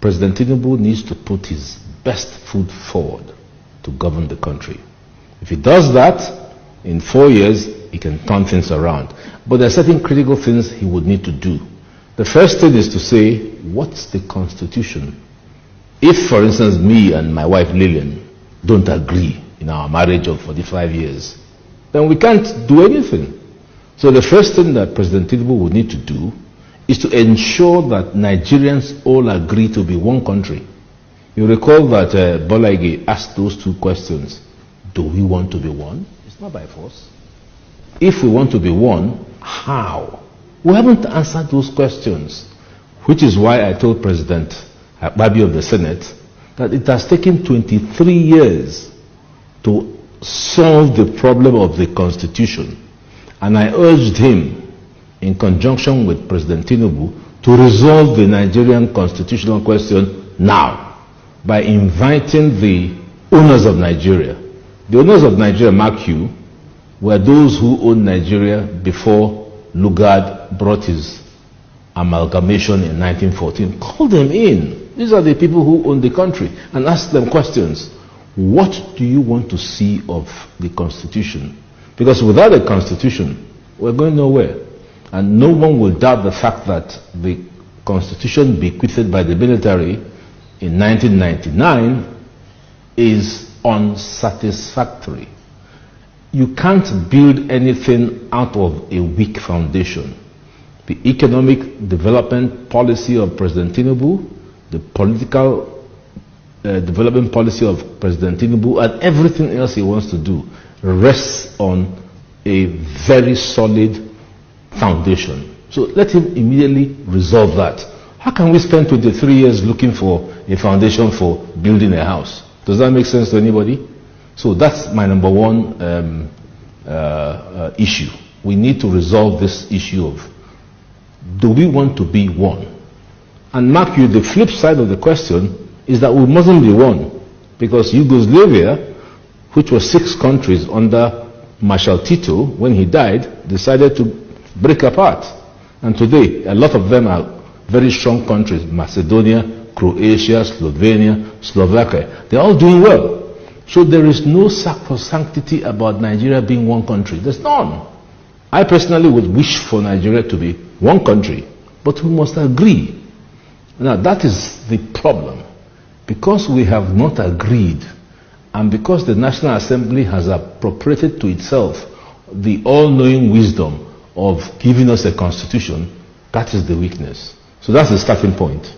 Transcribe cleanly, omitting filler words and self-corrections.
President Tinubu needs to put his best foot forward to govern the country. If he does that, in 4 years, he can turn things around. But there are certain critical things he would need to do. The first thing is to say, what's the Constitution? If, for instance, me and my wife Lillian don't agree in our marriage of 45 years, then we can't do anything. So the first thing that President Tinubu would need to do is to ensure that Nigerians all agree to be one country. You recall that Bola Ige asked those two questions. Do we want to be one? It's not by force. If we want to be one, how? We haven't answered those questions, which is why I told President Agbakoba of the Senate that it has taken 23 years to solve the problem of the Constitution. And I urged him, in conjunction with President Tinubu, to resolve the Nigerian constitutional question now by inviting the owners of Nigeria. The owners of Nigeria, mark you, were those who owned Nigeria before Lugard brought his amalgamation in 1914. Call them in. These are the people who own the country, and ask them questions. What do you want to see of the Constitution? Because without a Constitution, we're going nowhere. And no one will doubt the fact that the Constitution bequeathed by the military in 1999 is unsatisfactory. You can't build anything out of a weak foundation. The economic development policy of President Tinubu, the political development policy of President Tinubu, and everything else he wants to do rests on a very solid foundation. So let him immediately resolve that. How can we spend 23 years looking for a foundation for building a house? Does that make sense to anybody? So that's my number one issue. We need to resolve this issue of, do we want to be one? And mark you, the flip side of the question is that we mustn't be one, because Yugoslavia, which was 6 countries under Marshal Tito, when he died, decided to break apart. And today, a lot of them are very strong countries: Macedonia, Croatia, Slovenia, Slovakia. They're all doing well. So there is no sacrosanctity about Nigeria being one country. There's none. I personally would wish for Nigeria to be one country, but we must agree. Now that is the problem. Because we have not agreed, and because the National Assembly has appropriated to itself the all-knowing wisdom of giving us a constitution, that is the weakness. So that's the starting point.